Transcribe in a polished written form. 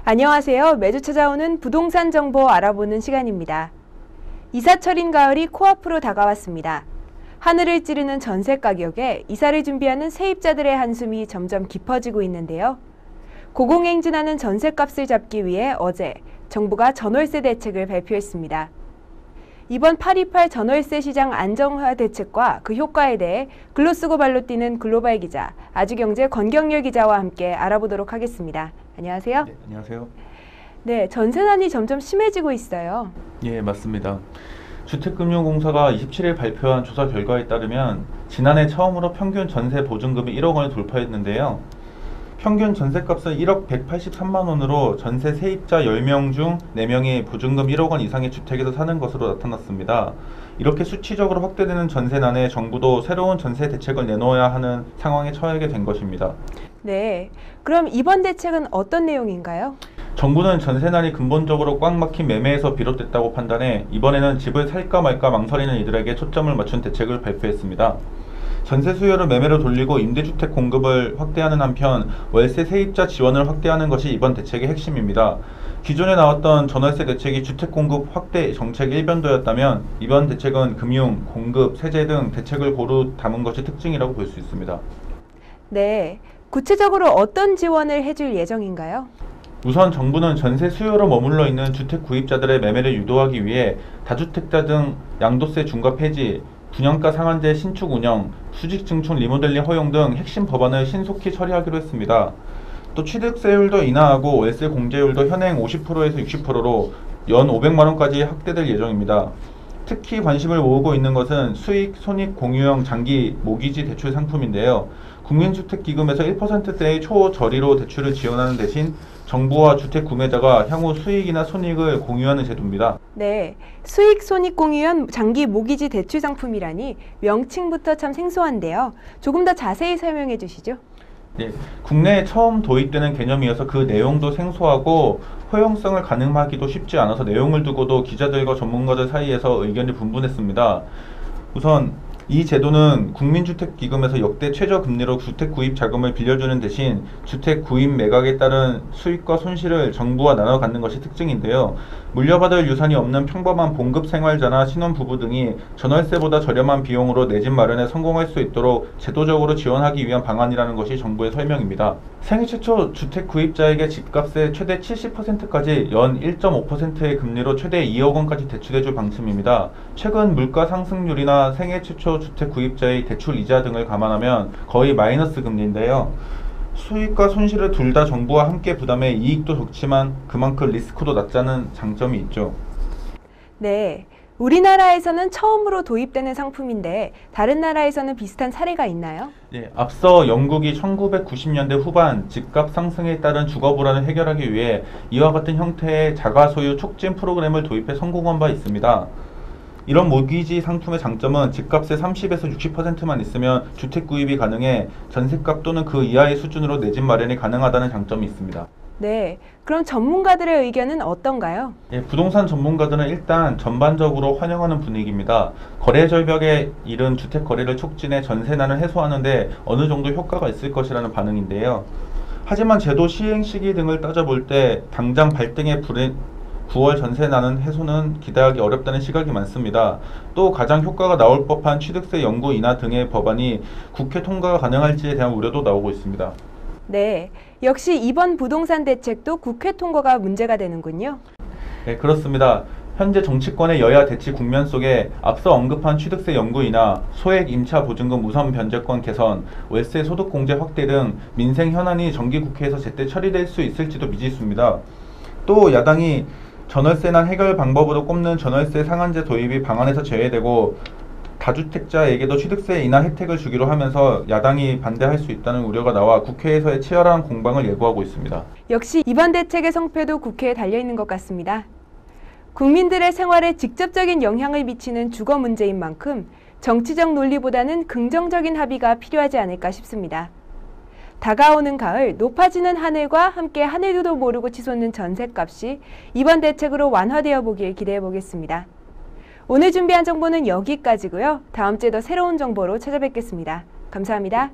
안녕하세요. 매주 찾아오는 부동산 정보 알아보는 시간입니다. 이사철인 가을이 코앞으로 다가왔습니다. 하늘을 찌르는 전세 가격에 이사를 준비하는 세입자들의 한숨이 점점 깊어지고 있는데요. 고공행진하는 전세값을 잡기 위해 어제 정부가 전월세 대책을 발표했습니다. 이번 8.28 전월세 시장 안정화 대책과 그 효과에 대해 글로 쓰고 발로 뛰는 글로벌 기자, 아주경제 권경률 기자와 함께 알아보도록 하겠습니다. 안녕하세요. 네, 안녕하세요. 네, 전세난이 점점 심해지고 있어요. 예, 맞습니다. 주택금융공사가 27일 발표한 조사 결과에 따르면 지난해 처음으로 평균 전세 보증금이 1억 원을 돌파했는데요. 평균 전세값은 1억 183만 원으로 전세 세입자 10명 중 4명이 보증금 1억 원 이상의 주택에서 사는 것으로 나타났습니다. 이렇게 수치적으로 확대되는 전세난에 정부도 새로운 전세 대책을 내놓아야 하는 상황에 처하게 된 것입니다. 네, 그럼 이번 대책은 어떤 내용인가요? 정부는 전세난이 근본적으로 꽉 막힌 매매에서 비롯됐다고 판단해 이번에는 집을 살까 말까 망설이는 이들에게 초점을 맞춘 대책을 발표했습니다. 전세 수요를 매매로 돌리고 임대주택 공급을 확대하는 한편 월세 세입자 지원을 확대하는 것이 이번 대책의 핵심입니다. 기존에 나왔던 전월세 대책이 주택 공급 확대 정책 일변도였다면 이번 대책은 금융, 공급, 세제 등 대책을 고루 담은 것이 특징이라고 볼 수 있습니다. 네, 구체적으로 어떤 지원을 해줄 예정인가요? 우선 정부는 전세 수요로 머물러 있는 주택 구입자들의 매매를 유도하기 위해 다주택자 등 양도세 중과 폐지, 분양가 상한제 신축 운영, 수직 증축 리모델링 허용 등 핵심 법안을 신속히 처리하기로 했습니다. 또 취득세율도 인하하고 월세 공제율도 현행 50%에서 60%로 연 500만 원까지 확대될 예정입니다. 특히 관심을 모으고 있는 것은 수익, 손익 공유형 장기 모기지 대출 상품인데요. 국민주택기금에서 1%대의 초저리로 대출을 지원하는 대신 정부와 주택 구매자가 향후 수익이나 손익을 공유하는 제도입니다. 네, 수익 손익 공유형 장기 모기지 대출 상품이라니 명칭부터 참 생소한데요. 조금 더 자세히 설명해 주시죠. 네, 국내에 처음 도입되는 개념이어서 그 내용도 생소하고 허용성을 가늠하기도 쉽지 않아서 내용을 두고도 기자들과 전문가들 사이에서 의견이 분분했습니다. 우선 이 제도는 국민주택기금에서 역대 최저금리로 주택 구입 자금을 빌려주는 대신 주택 구입 매각에 따른 수익과 손실을 정부와 나눠 갖는 것이 특징인데요. 물려받을 유산이 없는 평범한 봉급 생활자나 신혼부부 등이 전월세보다 저렴한 비용으로 내 집 마련에 성공할 수 있도록 제도적으로 지원하기 위한 방안이라는 것이 정부의 설명입니다. 생애 최초 주택 구입자에게 집값의 최대 70%까지 연 1.5%의 금리로 최대 2억 원까지 대출해줄 방침입니다. 최근 물가 상승률이나 생애 최초 주택 구입자의 대출 이자 등을 감안하면 거의 마이너스 금리인데요. 수익과 손실을 둘 다 정부와 함께 부담해 이익도 적지만 그만큼 리스크도 낮다는 장점이 있죠. 네, 우리나라에서는 처음으로 도입되는 상품인데 다른 나라에서는 비슷한 사례가 있나요? 예, 앞서 영국이 1990년대 후반 집값 상승에 따른 주거 불안을 해결하기 위해 이와 같은 형태의 자가 소유 촉진 프로그램을 도입해 성공한 바 있습니다. 이런 모기지 상품의 장점은 집값의 30에서 60%만 있으면 주택 구입이 가능해 전세값 또는 그 이하의 수준으로 내 집 마련이 가능하다는 장점이 있습니다. 네, 그럼 전문가들의 의견은 어떤가요? 예, 부동산 전문가들은 일단 전반적으로 환영하는 분위기입니다. 거래 절벽에 이른 주택 거래를 촉진해 전세난을 해소하는 데 어느 정도 효과가 있을 것이라는 반응인데요. 하지만 제도 시행 시기 등을 따져볼 때 당장 발등에 9월 전세난은 해소는 기대하기 어렵다는 시각이 많습니다. 또 가장 효과가 나올 법한 취득세 연구 인하 등의 법안이 국회 통과가 가능할지에 대한 우려도 나오고 있습니다. 네, 역시 이번 부동산 대책도 국회 통과가 문제가 되는군요. 네, 그렇습니다. 현재 정치권의 여야 대치 국면 속에 앞서 언급한 취득세 연구 인하, 소액 임차 보증금 우선 변제권 개선, 월세 소득 공제 확대 등 민생 현안이 정기국회에서 제때 처리될 수 있을지도 미지수입니다. 또 야당이 전월세난 해결 방법으로 꼽는 전월세 상한제 도입이 방안에서 제외되고 다주택자에게도 취득세 인하 혜택을 주기로 하면서 야당이 반대할 수 있다는 우려가 나와 국회에서의 치열한 공방을 예고하고 있습니다. 역시 이번 대책의 성패도 국회에 달려있는 것 같습니다. 국민들의 생활에 직접적인 영향을 미치는 주거 문제인 만큼 정치적 논리보다는 긍정적인 합의가 필요하지 않을까 싶습니다. 다가오는 가을, 높아지는 하늘과 함께 하늘도 모르고 치솟는 전셋값이 이번 대책으로 완화되어 보길 기대해 보겠습니다. 오늘 준비한 정보는 여기까지고요. 다음 주에 더 새로운 정보로 찾아뵙겠습니다. 감사합니다.